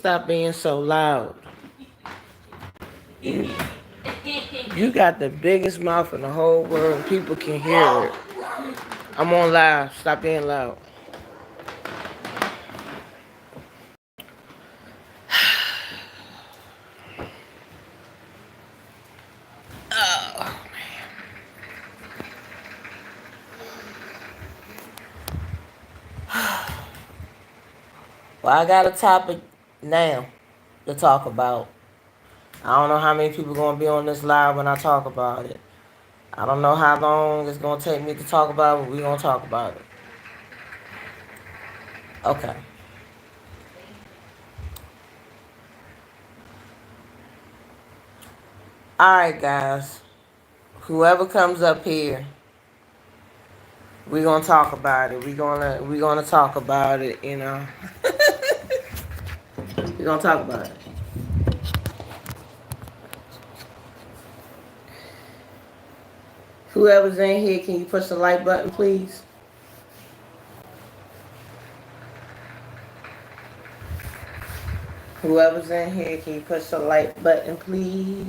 Stop being so loud. You, you got the biggest mouth in the whole world and people can hear it. I'm on live. Stop being loud. Oh. Well, I got a topic now to talk about. I don't know how many people going to be on this live when I talk about it. I don't know how long it's going to take me to talk about it, but we're going to talk about it. Okay. Alright, guys. Whoever comes up here, we're going to talk about it. We're gonna talk about it, you know. We're going to talk about it. Whoever's in here, can you push the like button, please? Whoever's in here, can you push the like button, please?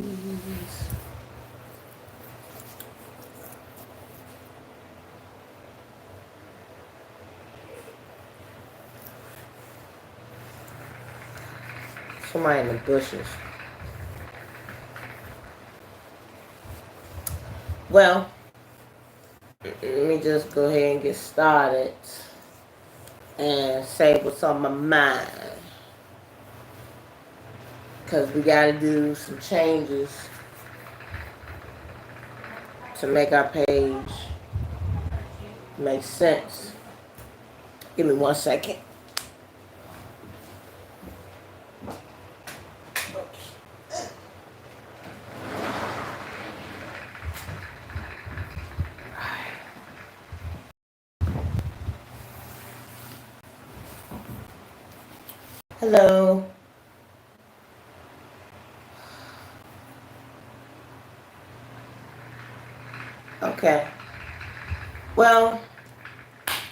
Somebody in the bushes. Well, let me just go ahead and get started and say what's on my mind. Because we got to do some changes to make our page make sense. Give me 1 second. Hello. Okay. Well,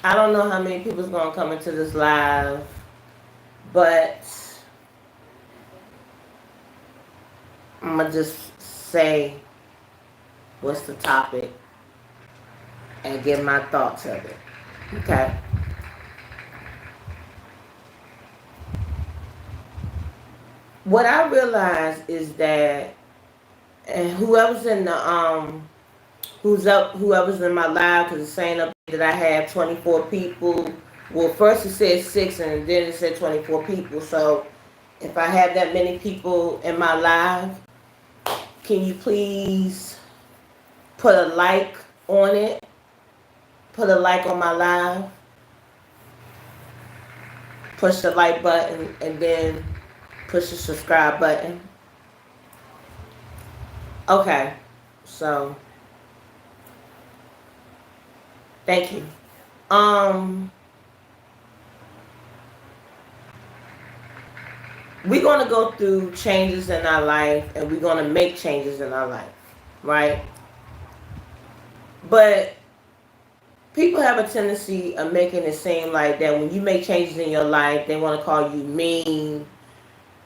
I don't know how many people's going to come into this live, but I'm going to just say what's the topic and give my thoughts of it. Okay. What I realized is that, and whoever's in the whoever's in my live, because it's saying up that I have 24 people. Well, first it said 6, and then it said 24 people. So, if I have that many people in my live, can you please put a like on it? Put a like on my live. Push the like button, and then push the subscribe button. Okay, so thank you. We're gonna go through changes in our life, and we're gonna make changes in our life, right? But people have a tendency of making it seem like that when you make changes in your life, they want to call you mean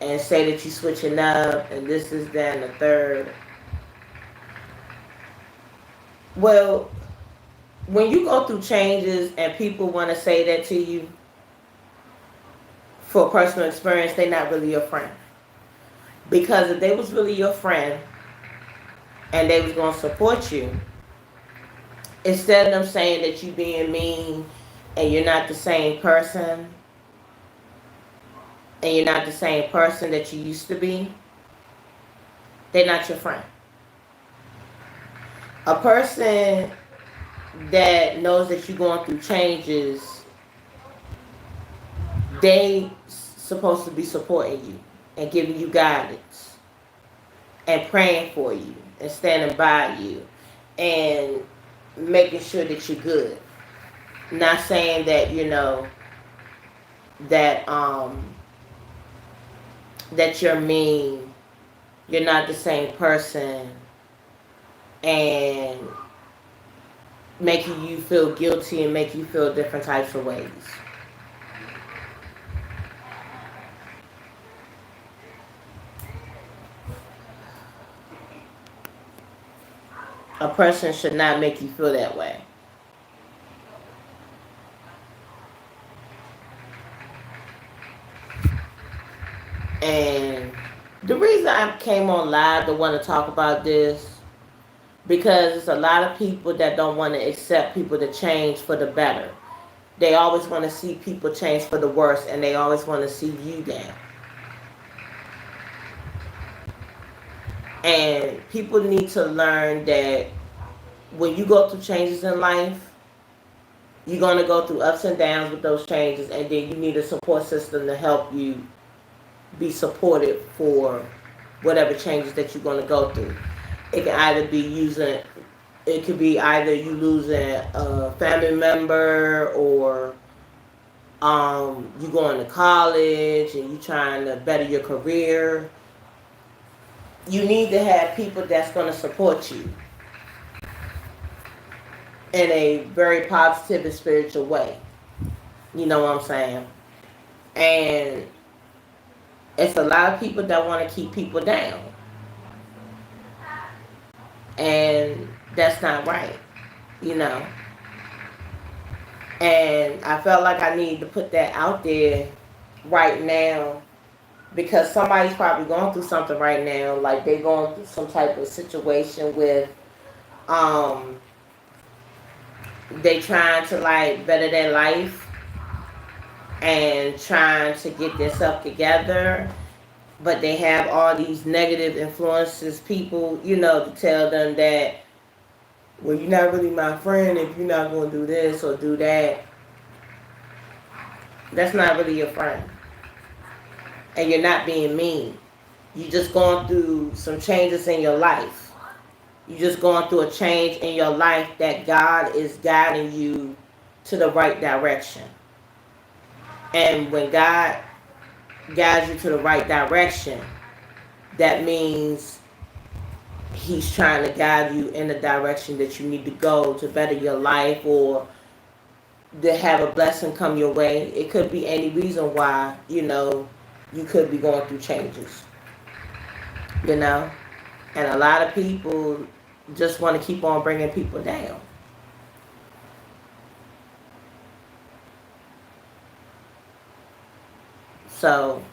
and say that you're switching up and this is that and the third. Well, when you go through changes and people want to say that to you for personal experience, they're not really your friend. Because if they was really your friend and they was going to support you, instead of them saying that you being mean and you're not the same person and you're not the same person that you used to be, they're not your friend. A person that knows that you're going through changes, they supposed to be supporting you and giving you guidance and praying for you and standing by you and making sure that you're good. Not saying that, you know, that that you're mean, you're not the same person, and making you feel guilty and make you feel different types of ways. A person should not make you feel that way. And the reason I came on live to want to talk about this, because it's a lot of people that don't want to accept people to change for the better. They always want to see people change for the worse, and they always want to see you down. And people need to learn that when you go through changes in life, you're going to go through ups and downs with those changes, and then you need a support system to help you be supported for whatever changes that you're going to go through. It can either be it could be either you losing a family member, or you going to college and you trying to better your career. You need to have people that's going to support you in a very positive and spiritual way. You know what I'm saying? And it's a lot of people that want to keep people down. And that's not right, you know. And I felt like I needed to put that out there right now, because somebody's probably going through something right now. Like they're going through some type of situation with they trying to like better their life and trying to get themselves together, but they have all these negative influences, people, you know, to tell them that, well, you're not really my friend if you're not going to do this or do that. That's not really your friend. And you're not being mean. You're just going through some changes in your life. You're just going through a change in your life that God is guiding you to the right direction. And when God guides you to the right direction, that means He's trying to guide you in the direction that you need to go to better your life, or to have a blessing come your way. It could be any reason why, you know, you could be going through changes, you know. And a lot of people just want to keep on bringing people down. So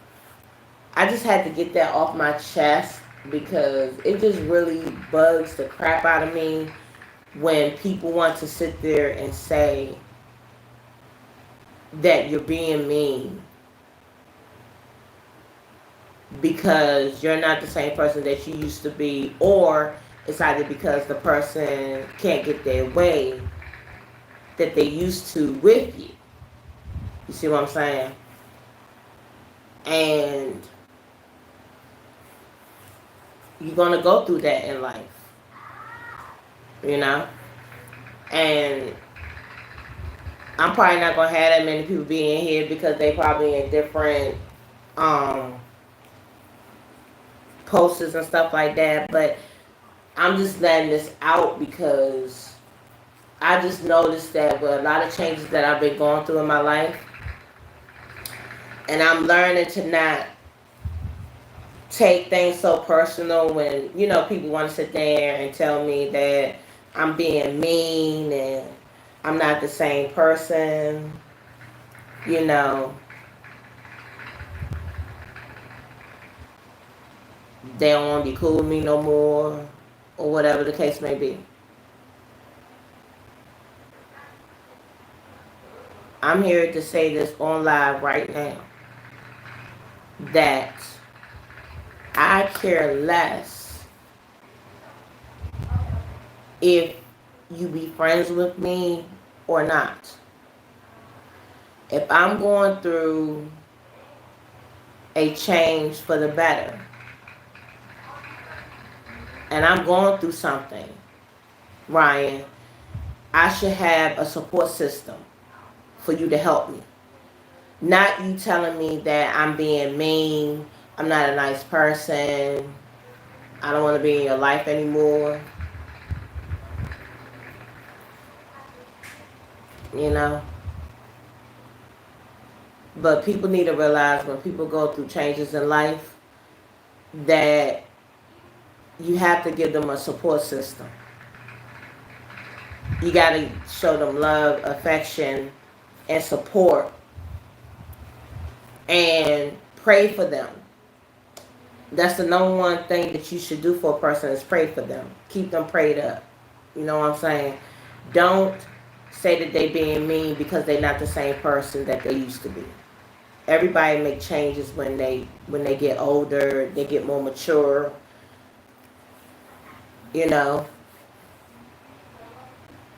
I just had to get that off my chest, because it just really bugs the crap out of me when people want to sit there and say that you're being mean because you're not the same person that you used to be, or it's either because the person can't get their way that they used to with you. You see what I'm saying? And you're going to go through that in life, you know? And I'm probably not going to have that many people be in here, because they probably in different posters and stuff like that. But I'm just letting this out because I just noticed that with a lot of changes that I've been going through in my life, and I'm learning to not take things so personal when, you know, people want to sit there and tell me that I'm being mean and I'm not the same person, you know. They don't want to be cool with me no more, or whatever the case may be. I'm here to say this on live right now, that I care less if you be friends with me or not. If I'm going through a change for the better, and I'm going through something, Ryan, I should have a support system for you to help me. Not you telling me that I'm being mean, I'm not a nice person, I don't want to be in your life anymore. You know? But people need to realize when people go through changes in life that you have to give them a support system. You got to show them love, affection, and support, and pray for them. That's the number one thing that you should do for a person is pray for them. Keep them prayed up. You know what I'm saying? Don't say that they being mean because they're not the same person that they used to be. Everybody make changes when they get older, they get more mature. You know,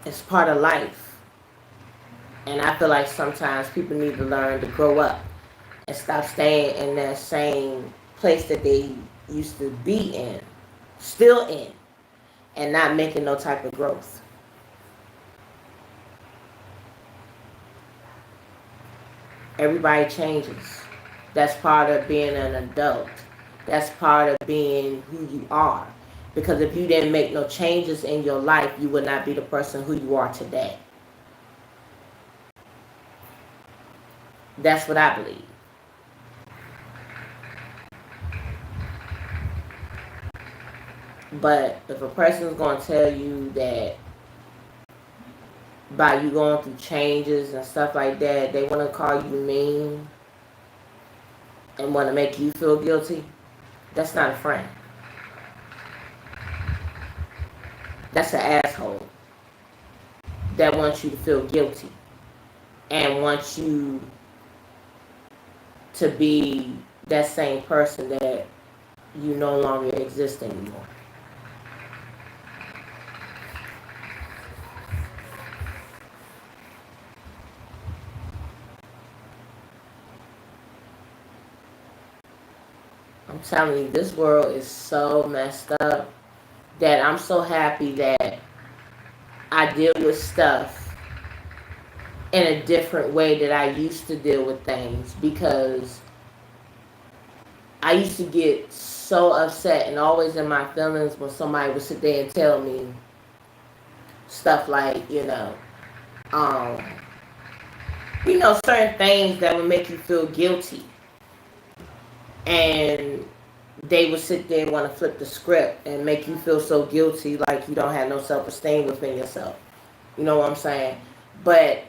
it's part of life. And I feel like sometimes people need to learn to grow up and stop staying in that same place that they used to be in, still in, and not making no type of growth. Everybody changes. That's part of being an adult. That's part of being who you are. Because if you didn't make no changes in your life, you would not be the person who you are today. That's what I believe. But if a person is going to tell you that by you going through changes and stuff like that, they want to call you mean and want to make you feel guilty, that's not a friend. That's an asshole that wants you to feel guilty and wants you to be that same person that you no longer exist anymore. I'm telling you, this world is so messed up that I'm so happy that I deal with stuff in a different way that I used to deal with things, because I used to get so upset and always in my feelings when somebody would sit there and tell me stuff like, certain things that would make you feel guilty. And they would sit there and want to flip the script and make you feel so guilty, like you don't have no self-esteem within yourself. You know what I'm saying? But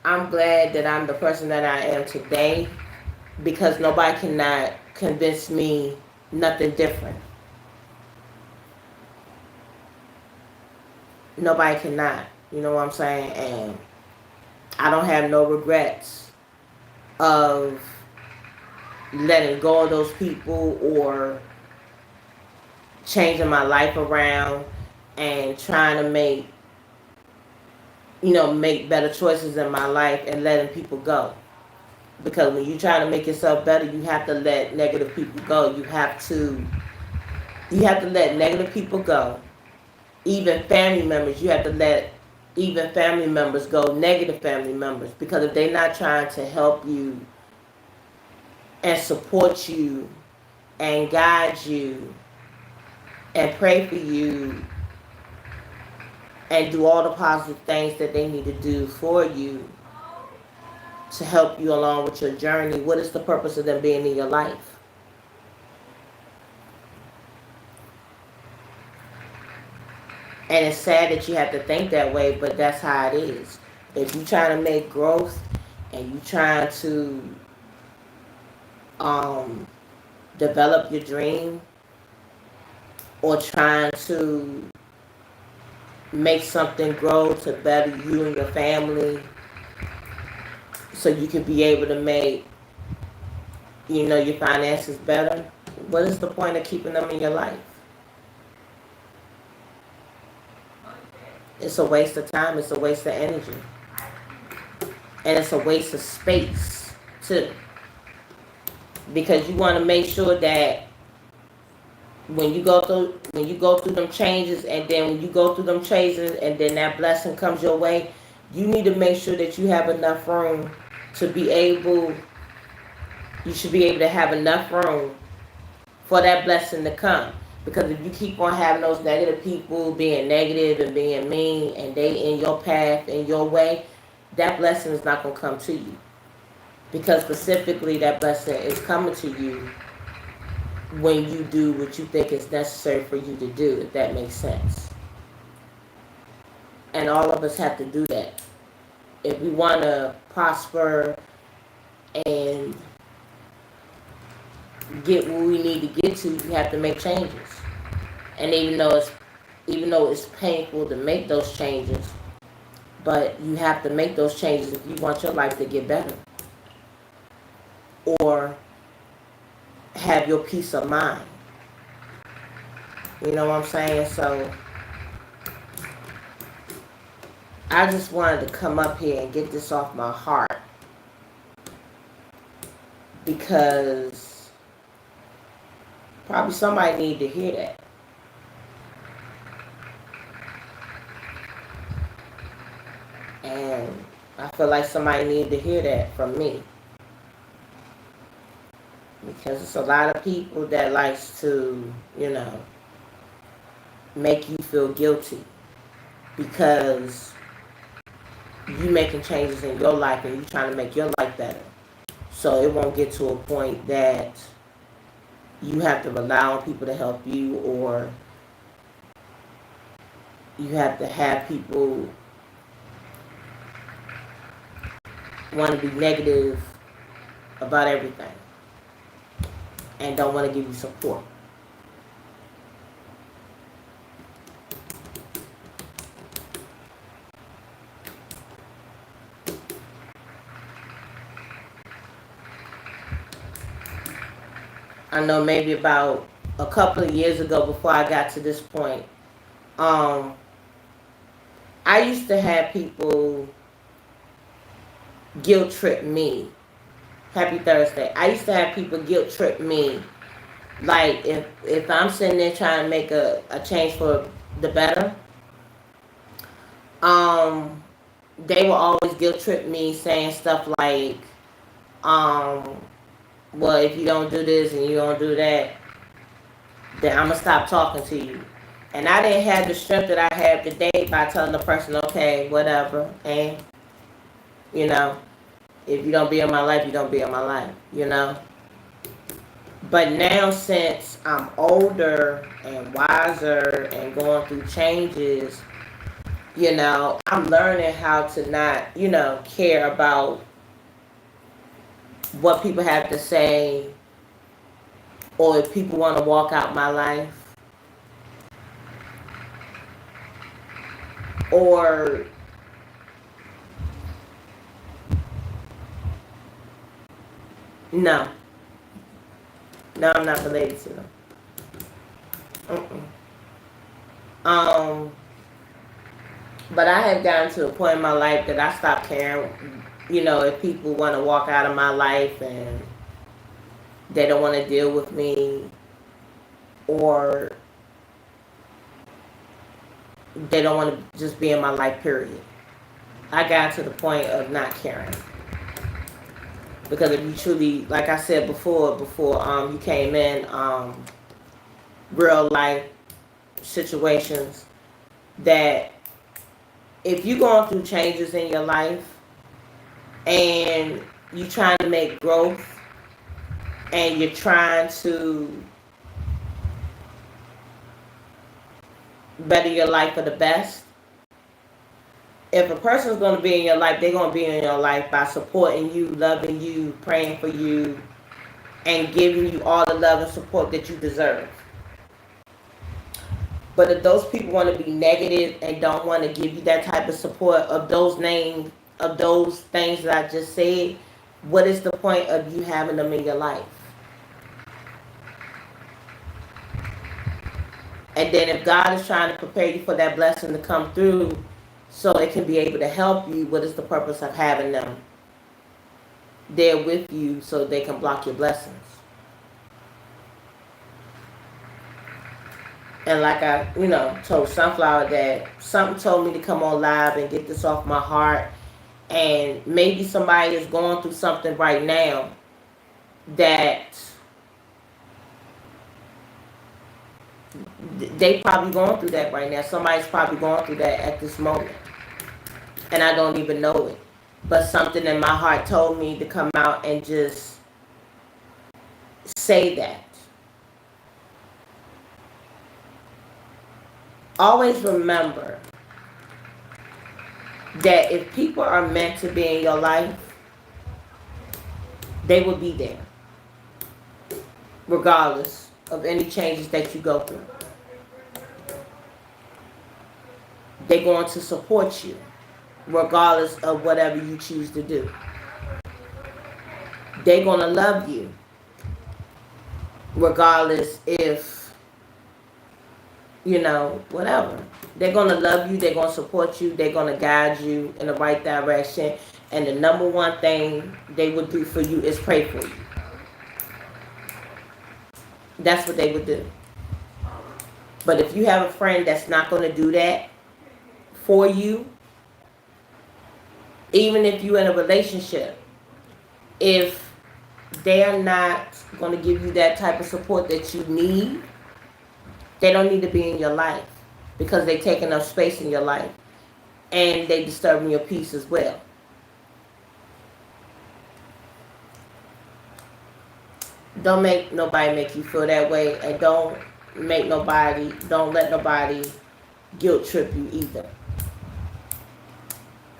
I'm glad that I'm the person that I am today, because nobody cannot convince me nothing different. Nobody cannot. You know what I'm saying? And I don't have no regrets of letting go of those people or changing my life around and trying to make better choices in my life and letting people go. Because when you try to make yourself better, you have to let negative people go. You have to let negative people go. Even family members, you have to let even family members go, negative family members, because if they're not trying to help you and support you and guide you and pray for you and do all the positive things that they need to do for you to help you along with your journey, what is the purpose of them being in your life? And it's sad that you have to think that way, but that's how it is. If you're trying to make growth and you're trying to develop your dream, or trying to make something grow to better you and your family, so you can be able to make your finances better, what is the point of keeping them in your life? It's a waste of time. It's a waste of energy, and it's a waste of space too. Because you want to make sure that when you go through them changes, and then when you go through them changes and then that blessing comes your way, you need to make sure that you have enough room to be able, you should be able to have enough room for that blessing to come. Because if you keep on having those negative people being negative and being mean, and they in your path, in your way, that blessing is not going to come to you. Because specifically that blessing is coming to you when you do what you think is necessary for you to do, if that makes sense. And And all of us have to do that. If we want to prosper and get where we need to get to, you have to make changes. And even though it's painful to make those changes, but you have to make those changes if you want your life to get better or have your peace of mind. You know what I'm saying? So I just wanted to come up here and get this off my heart, because probably somebody need to hear that. And I feel like somebody needed to hear that from me. Because it's a lot of people that likes to, make you feel guilty because you making changes in your life and you trying to make your life better. So it won't get to a point that you have to rely on people to help you, or you have to have people want to be negative about everything and don't want to give you support. I know maybe about a couple of years ago, before I got to this point, I used to have people guilt trip me. Happy Thursday. I used to have people guilt trip me. Like, if I'm sitting there trying to make a change for the better, they will always guilt trip me, saying stuff like, well, if you don't do this and you don't do that, then I'm going to stop talking to you. And I didn't have the strength that I have today by telling the person, okay, whatever, and, if you don't be in my life, you don't be in my life, But now, since I'm older and wiser and going through changes, I'm learning how to not, care about what people have to say, or if people want to walk out my life, or no, I'm not related to them. But I have gotten to a point in my life that I stopped caring, if people want to walk out of my life and they don't want to deal with me, or they don't want to just be in my life, period. I got to the point of not caring. Because if you truly, like I said before you came in, real life situations, that if you're going through changes in your life and you're trying to make growth and you're trying to better your life for the best, if a person's going to be in your life, they're going to be in your life by supporting you, loving you, praying for you, and giving you all the love and support that you deserve. But if those people want to be negative and don't want to give you that type of support of those things that I just said, what is the point of you having them in your life? And then if God is trying to prepare you for that blessing to come through so it can be able to help you, what is the purpose of having them there with you so they can block your blessings? And like I, told Sunflower, that something told me to come on live and get this off my heart. And maybe somebody is going through something right now that they probably going through that right now. Somebody's probably going through that at this moment. And I don't even know it. But something in my heart told me to come out and just say that. Always remember that if people are meant to be in your life, they will be there, regardless of any changes that you go through. They're going to support you, regardless of whatever you choose to do. They're going to love you, regardless if, whatever. They're going to love you, they're going to support you, they're going to guide you in the right direction. And the number one thing they would do for you is pray for you. That's what they would do. But if you have a friend that's not going to do that for you, even if you're in a relationship, if they're not going to give you that type of support that you need, they don't need to be in your life, because they take enough space in your life and they disturbing your peace as well. Don't make nobody make you feel that way, and don't let nobody guilt trip you either,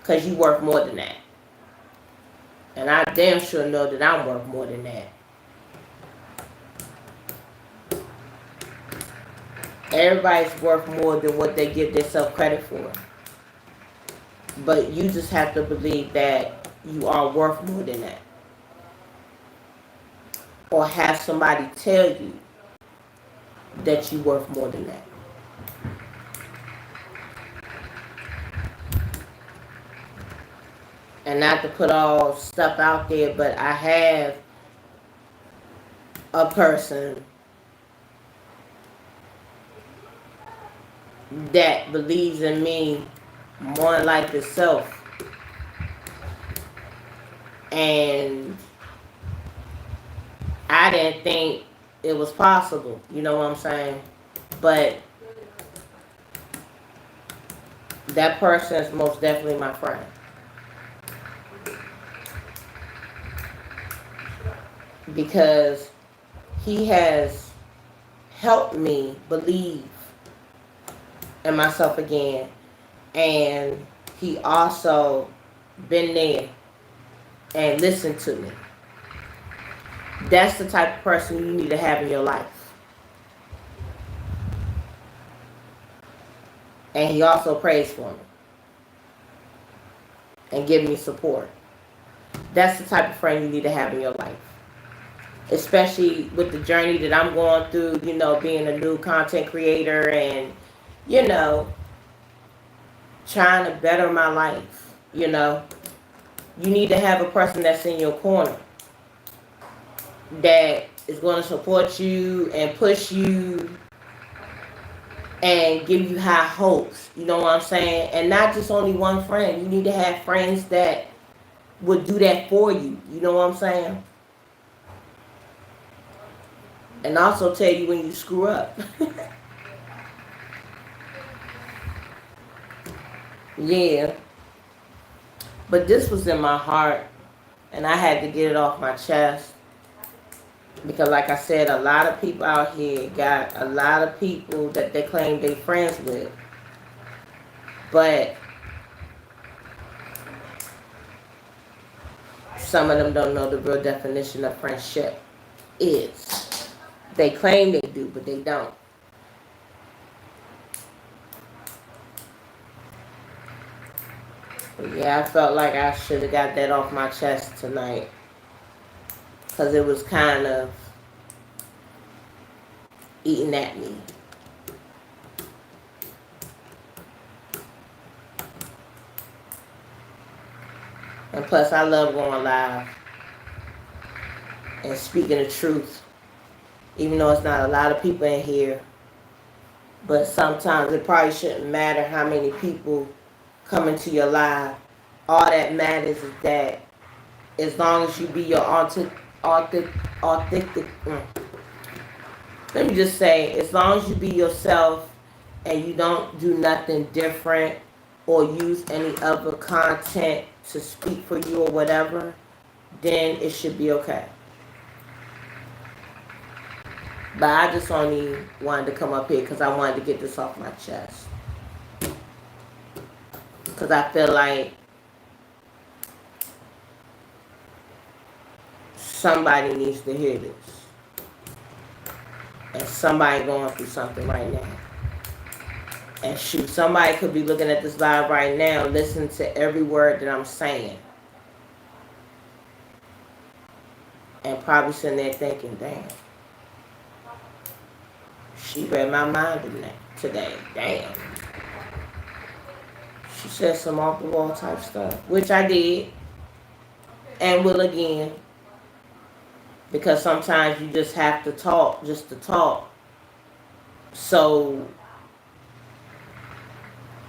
because you worth more than that. And I damn sure know that I'm worth more than that. Everybody's worth more than what they give themselves credit for. But you just have to believe that you are worth more than that. Or have somebody tell you that you're worth more than that. And not to put all stuff out there, but I have a person that believes in me more like itself. And I didn't think it was possible, you know what I'm saying? But that person is most definitely my friend. Because he has helped me believe in myself again. And he also been there and listened to me. That's the type of person you need to have in your life. And he also prays for me and give me support. That's the type of friend you need to have in your life. Especially with the journey that I'm going through, being a new content creator and, trying to better my life, You need to have a person that's in your corner that is going to support you and push you and give you high hopes. You know what I'm saying? And not just only one friend. You need to have friends that would do that for you. You know what I'm saying? And also tell you when you screw up. Yeah. But this was in my heart, and I had to get it off my chest. Because like I said, a lot of people out here got a lot of people that they claim they friends with. But some of them don't know the real definition of friendship is. They claim they do, but they don't. But yeah, I felt like I should have got that off my chest tonight. Because it was kind of eating at me. And plus, I love going live and speaking the truth. Even though it's not a lot of people in here. But sometimes it probably shouldn't matter how many people come into your live. All that matters is that as long as you be your authentic, let me just say, as long as you be yourself and you don't do nothing different or use any other content to speak for you or whatever, then it should be okay. But I just only wanted to come up here because I wanted to get this off my chest. Because I feel like somebody needs to hear this. And somebody going through something right now. And shoot, somebody could be looking at this live right now, listening to every word that I'm saying. And probably sitting there thinking, damn. She read my mind today. Damn. She said some off the wall type stuff. Which I did. And will again. Because sometimes you just have to talk just to talk. So,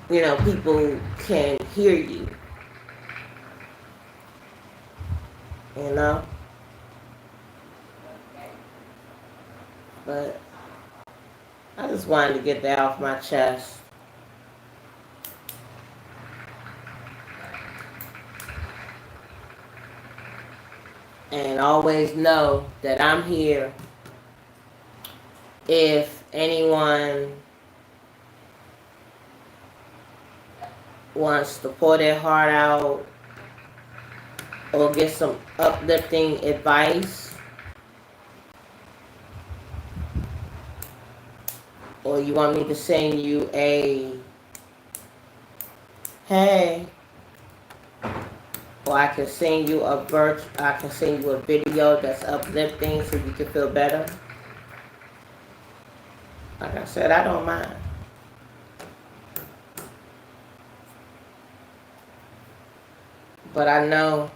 people can hear you. But I just wanted to get that off my chest. And always know that I'm here if anyone wants to pour their heart out or get some uplifting advice, or you want me to send you a hey, or I can send you a video that's uplifting so you can feel better. Like I said, I don't mind. But I know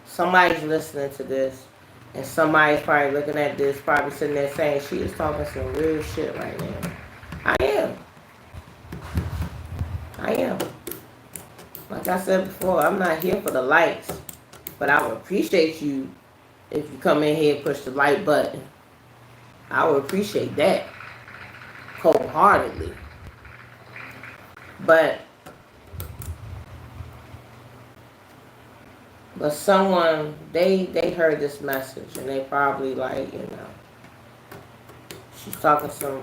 somebody's listening to this, and somebody's probably looking at this, probably sitting there saying, she is talking some real shit right now. I am. Like I said before, I'm not here for the likes, but I would appreciate you if you come in here and push the like button. I would appreciate that wholeheartedly. But someone, they heard this message and they probably like, she's talking some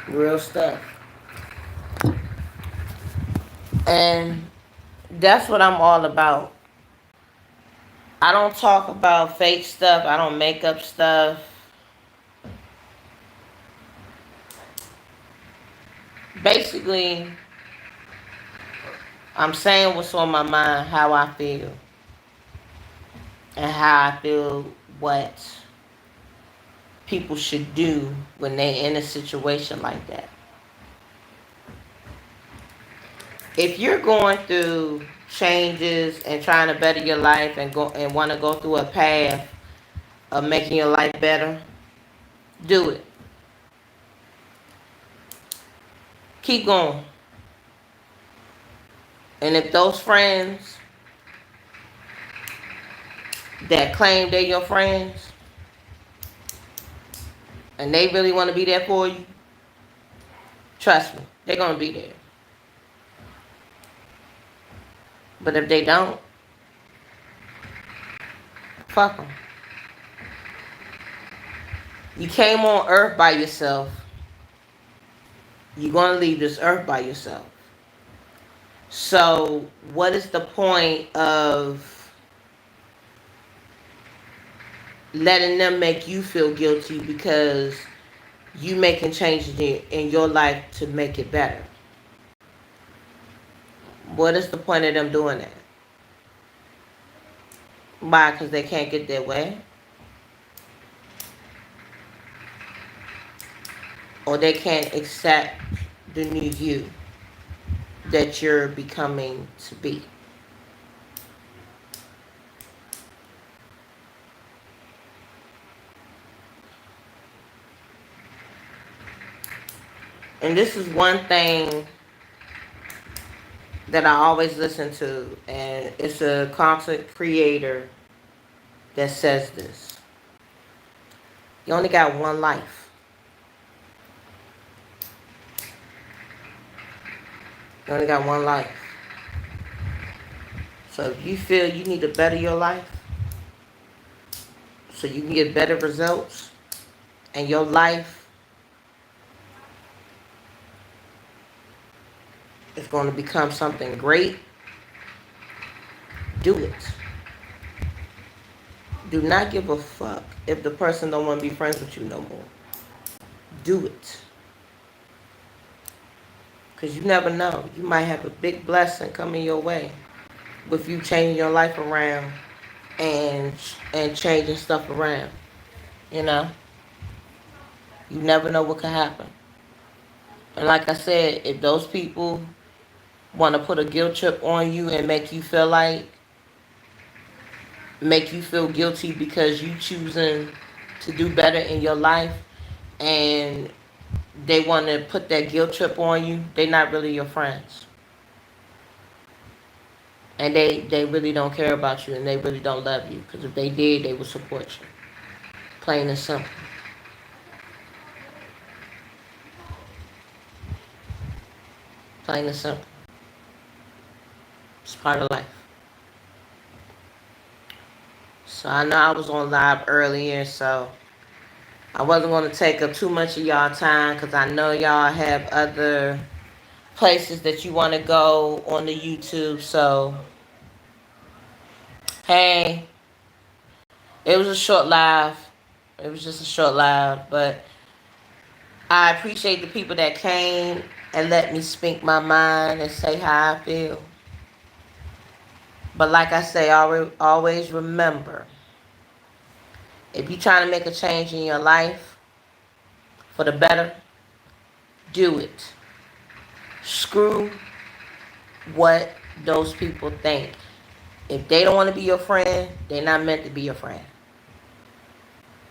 real stuff. And that's what I'm all about. I don't talk about fake stuff. I don't make up stuff. Basically, I'm saying what's on my mind, how I feel. And how I feel what people should do when they're in a situation like that. If you're going through changes and trying to better your life and want to go through a path of making your life better, do it. Keep going. And if those friends that claim they're your friends and they really want to be there for you, trust me, they're going to be there. But if they don't, fuck them. You came on earth by yourself. You're going to leave this earth by yourself. So what is the point of letting them make you feel guilty because you making changes in your life to make it better? What is the point of them doing that? Why? Because they can't get their way? Or they can't accept the new you that you're becoming to be? And this is one thing that I always listen to, and it's a content creator that says this. You only got one life. You only got one life. So if you feel you need to better your life so you can get better results and your life is going to become something great, do it. Do not give a fuck if the person don't want to be friends with you no more. Do it. Because you never know. You might have a big blessing coming your way with you changing your life around and changing stuff around. You know? You never know what can happen. And like I said, if those people want to put a guilt trip on you and make you feel guilty because you choosing to do better in your life, and they want to put that guilt trip on you, they're not really your friends. And they really don't care about you, and they really don't love you. Because if they did, they would support you. Plain and simple. Plain and simple. It's part of life. So I know I was on live earlier, so I wasn't going to take up too much of y'all time because I know y'all have other places that you want to go on the YouTube. So, hey, it was a short live. It was just a short live, but I appreciate the people that came and let me speak my mind and say how I feel. But like I say, always remember, if you're trying to make a change in your life for the better, do it. Screw what those people think. If they don't want to be your friend, they're not meant to be your friend.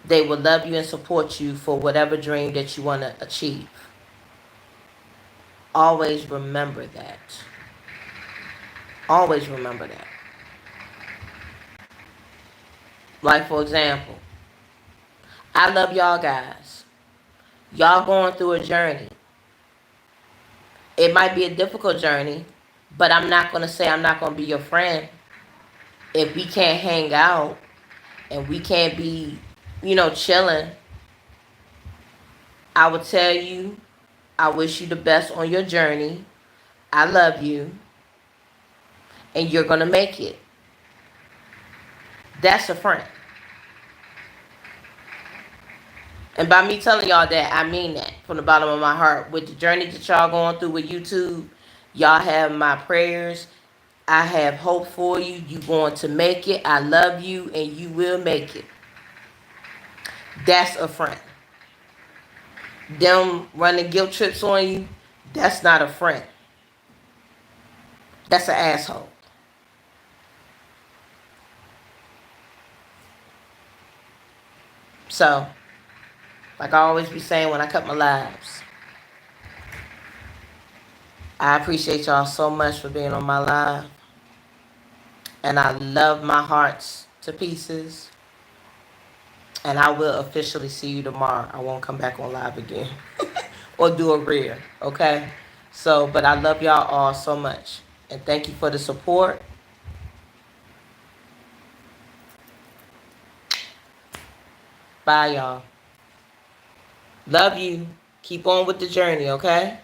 They will love you and support you for whatever dream that you want to achieve. Always remember that. Always remember that. Like, for example, I love y'all guys. Y'all going through a journey. It might be a difficult journey, but I'm not going to say I'm not going to be your friend if we can't hang out and we can't be, chilling. I would tell you, I wish you the best on your journey. I love you. And you're going to make it. That's a friend. And by me telling y'all that, I mean that from the bottom of my heart. With the journey that y'all going through with YouTube, y'all have my prayers. I have hope for you. You going to make it. I love you, and you will make it. That's a friend. Them running guilt trips on you, that's not a friend. That's an asshole. So, like I always be saying when I cut my lives, I appreciate y'all so much for being on my live. And I love my hearts to pieces. And I will officially see you tomorrow. I won't come back on live again. Or do a rear, okay? So, but I love y'all all so much. And thank you for the support. Bye, y'all. Love you. Keep on with the journey, okay?